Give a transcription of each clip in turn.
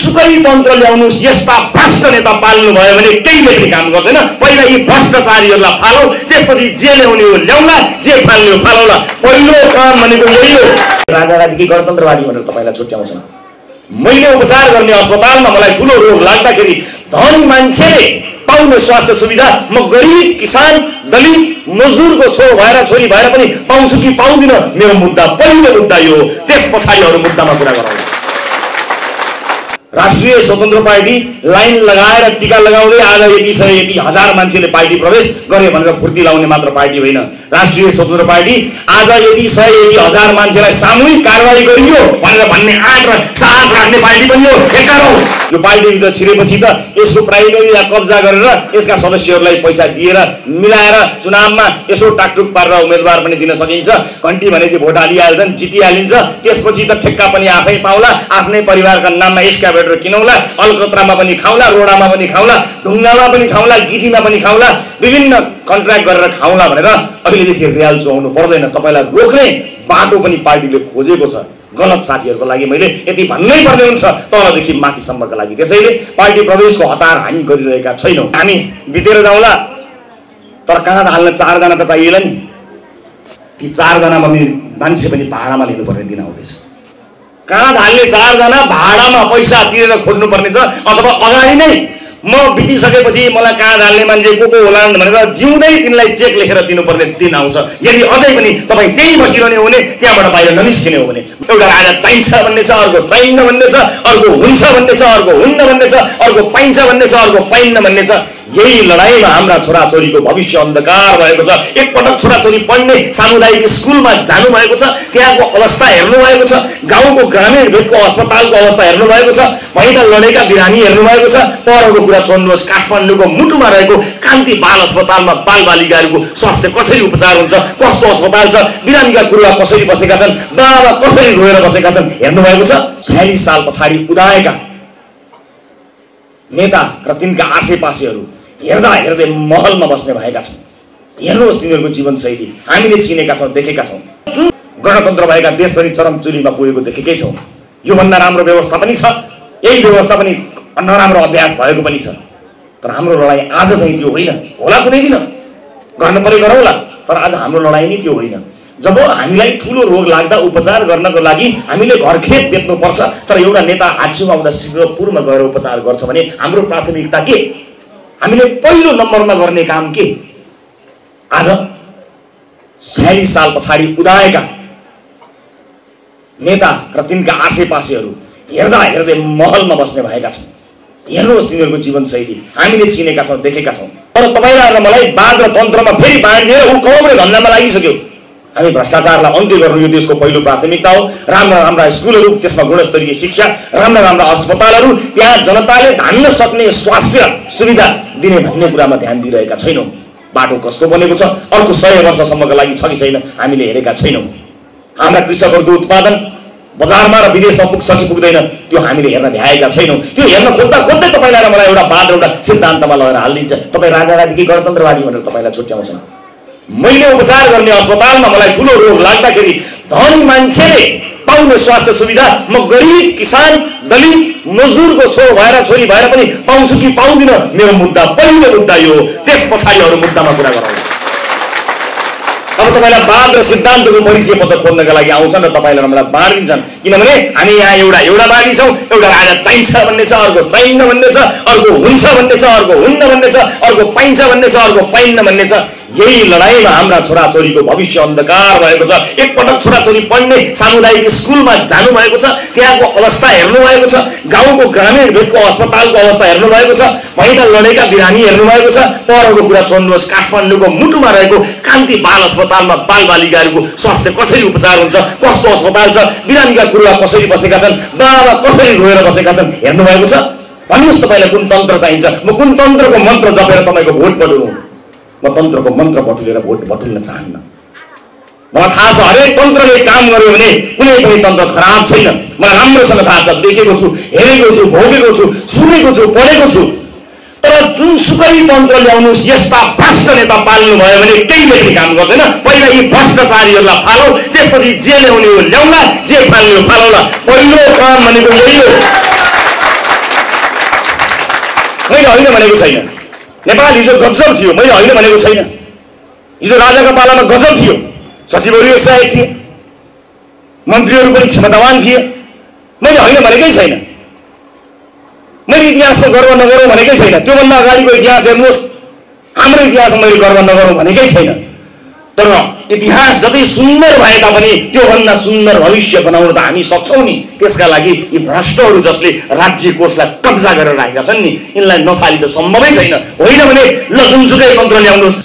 जुनसुकै तन्त्र ल्याउनुस् यस्ता भ्रष्ट नेता पाल्नु भयो भने केहीले पनि काम गर्दैन। पहिला यी भ्रष्टाचारीहरूलाई फालौ, त्यसपछि जे ल्याउने हो ल्याउला, जे फाल्ने हो फालौला। पहिलो काम भनेको यही हो। राजावादी कि गणतन्त्रवादी भनेर तपाईँलाई छुट्याउँछन्। मैले उपचार गर्ने अस्पतालमा मलाई ठुलो रोग लाग्दाखेरि धनी मान्छेले पाउने स्वास्थ्य सुविधा म गरिब किसान दलित मजदुरको छोरो भएर छोरी भएर पनि पाउँछु कि पाउँदिन, मेरो मुद्दा पहिलो मुद्दा यो हो। त्यस पछाडि अरू मुद्दामा कुरा गरौँ। राष्ट्रिय स्वतन्त्र पार्टी लाइन लगाएर टीका लगाउँदै आज यति हजार मान्छेले पार्टी प्रवेश गरे भनेर फुर्ती लाउने मात्र पार्टी होइन। राष्ट्रिय स्वतन्त्र पार्टी आज यति हजार मान्छेलाई सामूहिक कारबाही गरियो भनेर भन्ने आँट र साहस राख्ने पार्टी पनि हो। यो पार्टीभित्र छिरेपछि त यसको प्राइमेरीलाई कब्जा गरेर यसका सदस्यहरूलाई पैसा दिएर मिलाएर चुनावमा यसो टाकटुक पारेर उम्मेदवार पनि दिन सकिन्छ। घन्टी भने चाहिँ भोट हालिहाल्छन्, जितिहालिन्छ। त्यसपछि त ठेक्का पनि आफै पाउला, आफ्नै परिवारका नाममा एस्काभेटर किनौला, अलकत्रामा पनि खाउला, रोडामा पनि खाउला, ढुङ्गामा पनि खाउला, गिटीमा पनि खाउला, विभिन्न कन्ट्र्याक्ट गरेर खाउला भनेर अहिलेदेखि रियाल चुहाउनु पर्दैन। तपाईँलाई रोक्ने बाटो पनि पार्टीले खोजेको छ। गलत साथीहरूको लागि मैले यति भन्नै पर्ने हुन्छ, तलदेखि माथिसम्मका लागि। त्यसैले पार्टी प्रवेशको हतार हामी गरिरहेका छैनौँ। हामी बितेर जाउँला, तर कहाँ हाल्न 4 जना त चाहिएला नि। ती 4 जना पनि मान्छे पनि भाडामा लिनुपर्ने दिन आउँदैछ। कहाँ हाल्ने 4 जना भाडामा पैसा तिरेर खोज्नु पर्ने छ, अथवा अगाडि नै म बितिसकेपछि मलाई कहाँ हाल्ने मान्छे को होलान् भनेर जिउँदै तिनलाई चेक लेखेर दिनुपर्ने दिन आउँछ। यदि अझै पनि तपाईँ त्यही बसिरहने हो भने, त्यहाँबाट बाहिर ननिस्किने हो भने, एउटा राजा चाहिन्छ भन्ने छ, अर्को चाहिन्न भन्ने छ, अर्को हुन्छ भन्ने छ, अर्को हुन्न भन्ने छ, अर्को पाइन्छ भन्ने छ, अर्को पाइन्न भन्ने छ। यही लडाईमा हाम्रा छोराछोरीको भविष्य अन्धकार भएको छ। एकपटक छोराछोरी पढ्ने सामुदायिक स्कुलमा जानु भएको छ, त्यहाँको अवस्था हेर्नु भएको छ, गाउँको ग्रामीण भेगको अस्पतालको अवस्था हेर्नु भएको छ, भएका लडेका बिरामी हेर्नु भएको छ। परको कुरा छोड्नुहोस्, काठमाडौँको मुटुमा रहेको कान्ति बाल अस्पतालमा बालबालिकाहरूको स्वास्थ्य कसरी उपचार हुन्छ, कस्तो अस्पताल छ, बिरामीका गुरुवा कसरी बसेका छन्, बाबा कसरी रोएर बसेका छन् हेर्नु भएको छ। 46 साल पछाडि उदाएका नेता र तिनका आसेपासेहरू हेर्दा हेर्दै महलमा बस्ने भएका छन्। हेर्नुहोस् तिनीहरूको जीवनशैली हामीले चिनेका छौँ, देखेका छौँ। जुन गणतन्त्र भएका देशभरि चरमचुरीमा पुगेको देखेकै छौँ। योभन्दा राम्रो व्यवस्था पनि छ, यही व्यवस्था पनि नराम्रो अभ्यास भएको पनि छ। तर हाम्रो लडाइँ आज चाहिँ त्यो होइन। होला कुनै दिन गर्न परे गरौँला, तर आज हाम्रो लडाइँ नै त्यो होइन। जब हामीलाई ठुलो रोग लाग्दा उपचार गर्नको लागि हामीले घरखेत बेच्नुपर्छ, तर एउटा नेता हाच्छुमा आउँदा सिङ्गापुरमा गएर उपचार गर्छ भने हाम्रो प्राथमिकता के? हामीले पहिलो नम्बरमा गर्ने काम के? आज 46 साल पछाडि उदाएका नेता र तिनका आसेपासेहरू हेर्दा हेर्दै महलमा बस्ने भएका छन्। हेर्नुहोस् तिनीहरूको जीवनशैली हामीले चिनेका छौँ, देखेका छौँ। तर तपाईँलाई र मलाई वाद र तन्त्रमा फेरि बाँडिदिएर ऊ कौमरे धन्दामा लागिसक्यो। हामी भ्रष्टाचारलाई अन्त्य गर्नु यो देशको पहिलो प्राथमिकता हो। राम्रा स्कुलहरू, त्यसमा गुणस्तरीय शिक्षा, राम्रा अस्पतालहरू, त्यहाँ जनताले धान्न सक्ने स्वास्थ्य सुविधा दिने भन्ने कुरामा ध्यान दिइरहेका छैनौँ। बाटो कस्तो बनेको छ, अर्को 100 वर्षसम्मका लागि छ कि छैन हामीले हेरेका छैनौँ। हाम्रा कृषकहरूको उत्पादन बजारमा र विदेशमा पुग्छ कि पुग्दैन त्यो हामीले हेर्न भ्याएका छैनौँ। त्यो हेर्न खोज्दा खोज्दै तपाईँलाई र मलाई एउटा वाद र एउटा सिद्धान्तमा लगेर हालिदिन्छ। तपाईँ राजावादी कि गणतन्त्रवादी भनेर तपाईँलाई छुट्याउँछन्। मैले उपचार गर्ने अस्पतालमा मलाई ठुलो रोग लाग्दाखेरि धनी मान्छेले पाउने स्वास्थ्य सुविधा म गरिब किसान दलित मजदुरको छोरो भएर छोरी भएर पनि पाउँछु कि पाउँदिन, मेरो मुद्दा पहिलो मुद्दा यो हो। त्यस पछाडि अरू मुद्दामा कुरा गरौँ। अब तपाईँलाई वाद र सिद्धान्तको परिचय पत्र खोज्नका लागि आउँछन् र तपाईँलाई र मलाई बाँडिदिन्छन्। किनभने हामी यहाँ एउटा बानी छौँ। एउटा राजा चाहिन्छ भन्ने छ, अर्को चाहिन्न भन्ने छ, अर्को हुन्छ भन्ने छ, अर्को हुन्न भन्ने छ, अर्को पाइन्छ भन्ने छ, अर्को पाइन्न भन्ने छ। यही लडाईमा हाम्रा छोराछोरीको भविष्य अन्धकार भएको छ। एकपटक छोराछोरी पढ्ने सामुदायिक स्कुलमा जानु भएको छ, त्यहाँको अवस्था हेर्नु भएको छ, गाउँको ग्रामीण भेगको अस्पतालको अवस्था हेर्नु भएको छ, भएका लडेका बिरामी हेर्नु भएको छ। परको कुरा छोड्नुहोस्, काठमाडौँको मुटुमा रहेको कान्ति बाल अस्पतालमा बालबालिकाहरूको स्वास्थ्य कसरी उपचार हुन्छ, कस्तो अस्पताल छ, बिरामीका गुरुवा कसरी बसेका छन्, बाबा कसरी रोएर बसेका छन् हेर्नु भएको छ। भन्नुहोस् तपाईँलाई कुन तन्त्र चाहिन्छ? म कुन तन्त्रको मन्त्र जपेर तपाईँको भोट बटुलौँ? म तन्त्रको मन्त्र बटुलेर भोट बटुल्न चाहन्न। मलाई थाहा छ हरेक तन्त्रले काम गर्यो भने कुनै पनि तन्त्र खराब छैन। मलाई राम्रोसँग थाहा छ, देखेको छु, हेरेको छु, भोगेको छु, सुनेको छु, पढेको छु। तर जुनसुकै तन्त्र ल्याउनुस् यस्ता भ्रष्ट नेता पाल्नु भयो भने केहीले पनि काम गर्दैन। पहिला यी भ्रष्टाचारीहरूलाई फालौ, त्यसपछि जे ल्याउने हो ल्याउला, जे फाल्ने हो फालौला। पहिलो काम भनेको यही हो। मैले होइन भनेको छैन। नेपाल हिजो गजब थियो, मैले होइन भनेको छैन। हिजो राजाको पालामा गजब थियो, सचिवहरू उत्साहित थिए, मन्त्रीहरू पनि क्षमतावान थिए, मैले होइन भनेकै छैन। मैले इतिहासको गर्व नगरौँ भनेकै छैन। त्योभन्दा अगाडिको इतिहास हेर्नुहोस्, हाम्रो इतिहासमा मैले गर्व नगरौँ भनेकै छैन। तर इतिहास जति सुन्दर भए तापनि त्योभन्दा सुन्दर भविष्य बनाउन त हामी सक्छौँ नि। त्यसका लागि यी भ्रष्टहरू जसले राज्य कोषलाई कब्जा गरेर राखेका छन् नि, यिनलाई नफाली त सम्भवै छैन। होइन भने ल जुनसुकै तन्त्र ल्याउनुहोस्,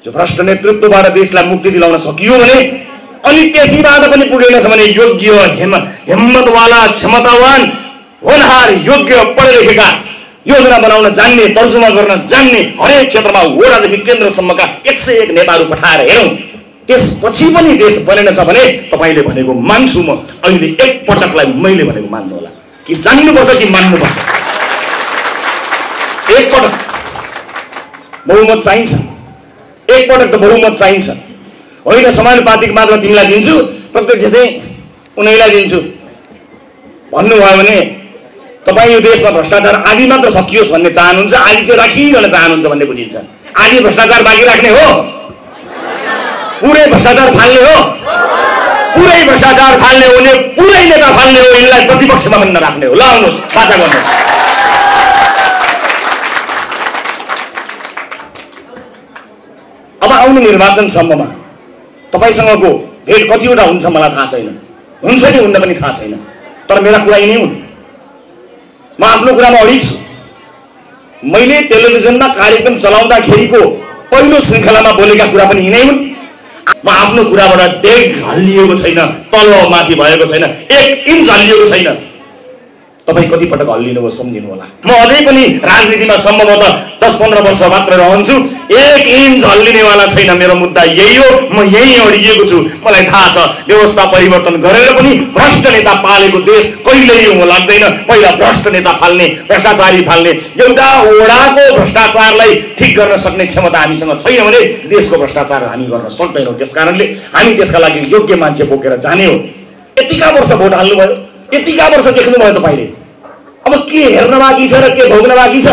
जो भ्रष्ट नेतृत्वबाट देशलाई मुक्ति दिलाउन सकियो भने, अनि त्यसैबाट पनि पुगेनछ भने योग्य हिम्मतवाला क्षमतावान होनहार योग्य पढे लेखेका योजना बनाउन जान्ने, तर्जुमा गर्न जान्ने, हरेक क्षेत्रमा वडादेखि केन्द्रसम्मका 101 नेताहरू पठाएर हेरौँ, त्यसपछि पनि देश बनेनछ भने तपाईँले भनेको मान्छु म। अहिले एकपटकलाई मैले भनेको मान्नु होला कि जान्नुपर्छ कि मान्नुपर्छ। एकपटक बहुमत चाहिन्छ, एकपटक त बहुमत चाहिन्छ। होइन समानुपातिक मात्र तिमीलाई दिन्छु, प्रत्यक्ष चाहिँ उनीलाई दिन्छु भन्नुभयो भने तपाईँ यो देशमा भ्रष्टाचार आदि मात्र सकियोस् भन्ने चाहनुहुन्छ, आदि चाहिँ राखिरहन चाहनुहुन्छ भन्ने बुझिन्छ। आदि भ्रष्टाचार बाँकी राख्ने हो, पुरै भ्रष्टाचार फाल्ने हो, पुरै भ्रष्टाचार फाल्ने हो भने पुरै नेता फाल्ने हो, यिनलाई प्रतिपक्षमा पनि नराख्ने हो। ल आउनुहोस् साझा गर्नुहोस्। अब आउने निर्वाचनसम्ममा तपाईँसँगको भेट कतिवटा हुन्छ मलाई थाहा छैन, हुन्छ कि हुन्न पनि थाहा छैन। तर मेरा कुरा यिनै हुन्। म आफ्नो कुरामा अडिग छु। मैले टेलिभिजनमा कार्यक्रम चलाउँदाखेरिको पहिलो श्रृङ्खलामा बोलेका कुरा पनि यिनै हुन्। म आफ्नो कुराबाट डेग हल्लिएको छैन, तल माथि भएको छैन, 1 इन्च हल्लिएको छैन। तपाईँ कतिपटक हल्लिनुभयो सम्झिनु होला। म अझै पनि राजनीतिमा सम्भवतः 10-15 वर्ष मात्र रहन्छु, 1 इन्च हल्लिनेवाला छैन। मेरो मुद्दा यही हो, म यही अडिएको छु। मलाई थाहा छ व्यवस्था परिवर्तन गरेर पनि भ्रष्ट नेता पालेको देश कहिल्यै हुन लाग्दैन। पहिला भ्रष्ट नेता फाल्ने, भ्रष्टाचारी फाल्ने, एउटा वडाको भ्रष्टाचारलाई ठिक गर्न सक्ने क्षमता हामीसँग छैन भने देशको भ्रष्टाचार हामी गर्न सक्दैनौँ। त्यसकारणले हामी त्यसका लागि योग्य मान्छे बोकेर जाने हो। यतिका वर्ष भोट हाल्नुभयो, यतिका वर्ष देख्नुभयो तपाईँले। अब के हेर्न बाँकी छ र के भोग्न बाँकी छ?